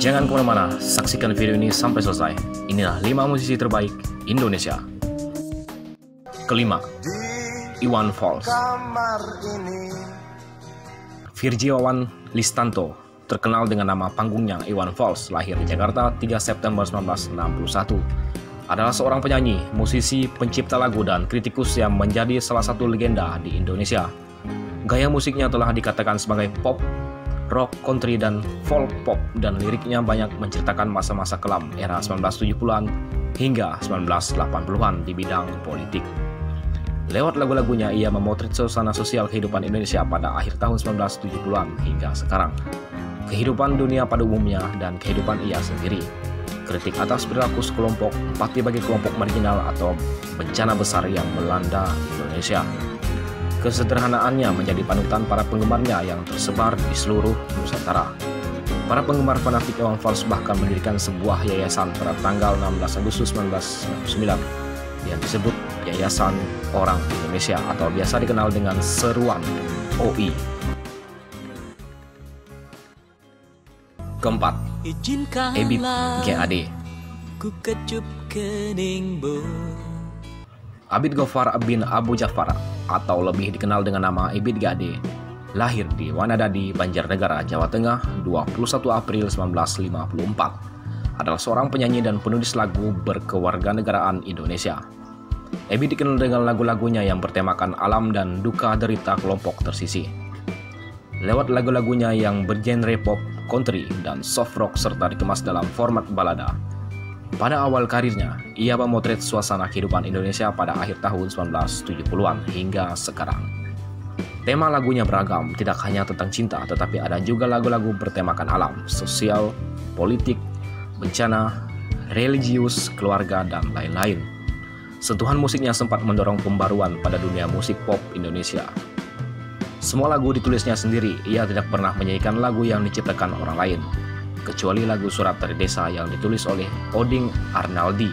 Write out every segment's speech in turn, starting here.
Jangan kemana-mana, saksikan video ini sampai selesai. Inilah 5 musisi terbaik Indonesia. Kelima, Iwan Fals. Virgiawan Listanto, terkenal dengan nama panggungnya Iwan Fals, lahir di Jakarta 3 September 1961. Adalah seorang penyanyi, musisi, pencipta lagu, dan kritikus yang menjadi salah satu legenda di Indonesia. Gaya musiknya telah dikatakan sebagai pop, rock, country, dan folk pop, dan liriknya banyak menceritakan masa-masa kelam era 1970-an hingga 1980-an di bidang politik. Lewat lagu-lagunya, ia memotret suasana sosial kehidupan Indonesia pada akhir tahun 1970-an hingga sekarang, kehidupan dunia pada umumnya, dan kehidupan ia sendiri. Kritik atas perilaku sekelompok, empati bagi kelompok marginal, atau bencana besar yang melanda Indonesia. Kesederhanaannya menjadi panutan para penggemarnya yang tersebar di seluruh Nusantara. Para penggemar fanatik Iwan Fals bahkan mendirikan sebuah yayasan pada tanggal 16 Agustus 1999 yang disebut Yayasan Orang Indonesia atau biasa dikenal dengan seruan OI. Keempat, Ebit GAD. Abid Ghaffar bin Abu Ja'far atau lebih dikenal dengan nama Ebit GAD, lahir di Wanadadi, Banjarnegara, Jawa Tengah, 21 April 1954. Adalah seorang penyanyi dan penulis lagu berkewarganegaraan Indonesia. Ebit dikenal dengan lagu-lagunya yang bertemakan alam dan duka derita kelompok tersisih. Lewat lagu-lagunya yang bergenre pop, country, dan soft rock serta dikemas dalam format balada. Pada awal karirnya, ia memotret suasana kehidupan Indonesia pada akhir tahun 1970-an hingga sekarang. Tema lagunya beragam, tidak hanya tentang cinta, tetapi ada juga lagu-lagu bertemakan alam, sosial, politik, bencana, religius, keluarga, dan lain-lain. Sentuhan musiknya sempat mendorong pembaruan pada dunia musik pop Indonesia. Semua lagu ditulisnya sendiri, ia tidak pernah menyanyikan lagu yang diciptakan orang lain, kecuali lagu Surat dari Desa yang ditulis oleh Oding Arnaldi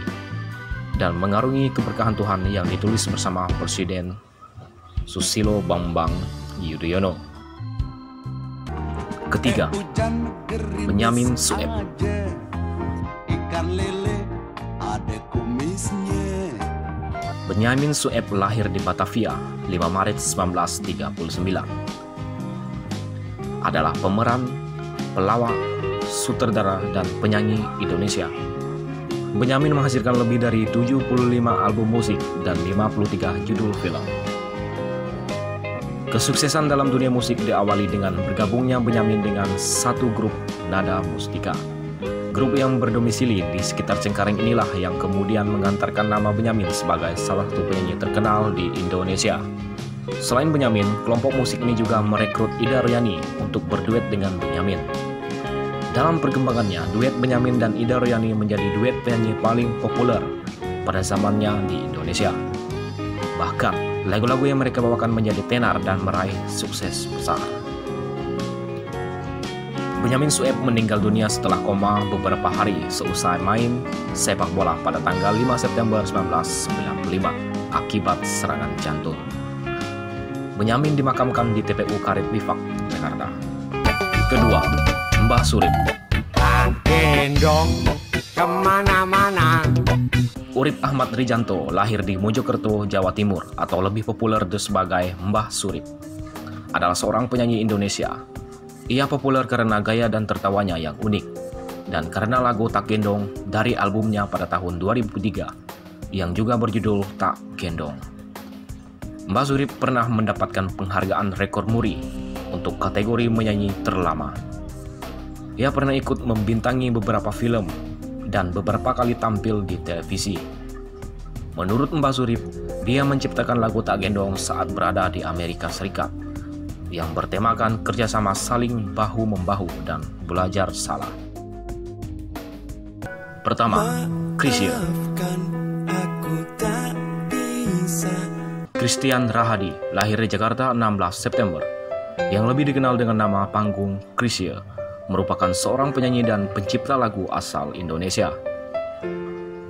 dan Mengarungi Keberkahan Tuhan yang ditulis bersama Presiden Susilo Bambang Yudhoyono. Ketiga, Benyamin Sueb. Benyamin Sueb lahir di Batavia 5 Maret 1939. Adalah pemeran, pelawak, sutradara, dan penyanyi Indonesia. Benyamin menghasilkan lebih dari 75 album musik dan 53 judul film. Kesuksesan dalam dunia musik diawali dengan bergabungnya Benyamin dengan satu grup Nada Mustika. Grup yang berdomisili di sekitar Cengkareng inilah yang kemudian mengantarkan nama Benyamin sebagai salah satu penyanyi terkenal di Indonesia. Selain Benyamin, kelompok musik ini juga merekrut Ida Royani untuk berduet dengan Benyamin. Dalam perkembangannya, duet Benyamin dan Ida Royani menjadi duet penyanyi paling populer pada zamannya di Indonesia. Bahkan, lagu-lagu yang mereka bawakan menjadi tenar dan meraih sukses besar. Benyamin Sueb meninggal dunia setelah koma beberapa hari seusai main sepak bola pada tanggal 5 September 1995 akibat serangan jantung. Benyamin dimakamkan di TPU Karet Bifak, Jakarta. Kedua, Mbah Surip. Gendong kemana-mana. Urip Ahmad Rijanto lahir di Mojokerto, Jawa Timur atau lebih populer sebagai Mbah Surip. Adalah seorang penyanyi Indonesia. Ia populer karena gaya dan tertawanya yang unik, dan karena lagu Tak Gendong dari albumnya pada tahun 2003, yang juga berjudul Tak Gendong. Mbah Surip pernah mendapatkan penghargaan rekor muri untuk kategori menyanyi terlama. Ia pernah ikut membintangi beberapa film dan beberapa kali tampil di televisi. Menurut Mbah Surip, dia menciptakan lagu Tak Gendong saat berada di Amerika Serikat, yang bertemakan kerjasama saling bahu-membahu dan belajar salah. Pertama, Chrisye. Christian Rahadi lahir di Jakarta 16 September, yang lebih dikenal dengan nama panggung Chrisye, merupakan seorang penyanyi dan pencipta lagu asal Indonesia.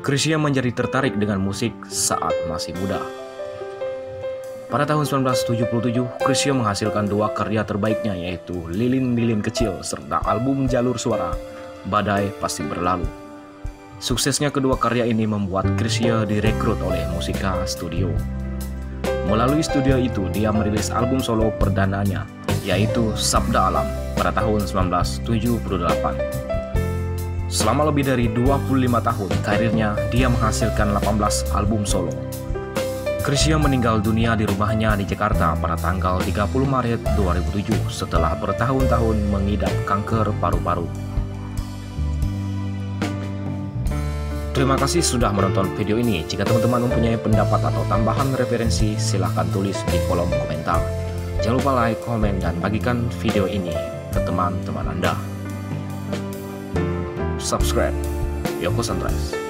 Chrisye menjadi tertarik dengan musik saat masih muda. Pada tahun 1977, Chrisye menghasilkan dua karya terbaiknya, yaitu Lilin-Lilin Kecil serta album Jalur Suara Badai Pasti Berlalu. Suksesnya kedua karya ini membuat Chrisye direkrut oleh Musika Studio. Melalui studio itu, dia merilis album solo perdananya, yaitu Sabda Alam pada tahun 1978. Selama lebih dari 25 tahun karirnya, dia menghasilkan 18 album solo. Chrisye meninggal dunia di rumahnya di Jakarta pada tanggal 30 Maret 2007 setelah bertahun-tahun mengidap kanker paru-paru. Terima kasih sudah menonton video ini. Jika teman-teman mempunyai pendapat atau tambahan referensi, silahkan tulis di kolom komentar. Jangan lupa like, komen, dan bagikan video ini ke teman-teman Anda. Subscribe Yoko Sunrise.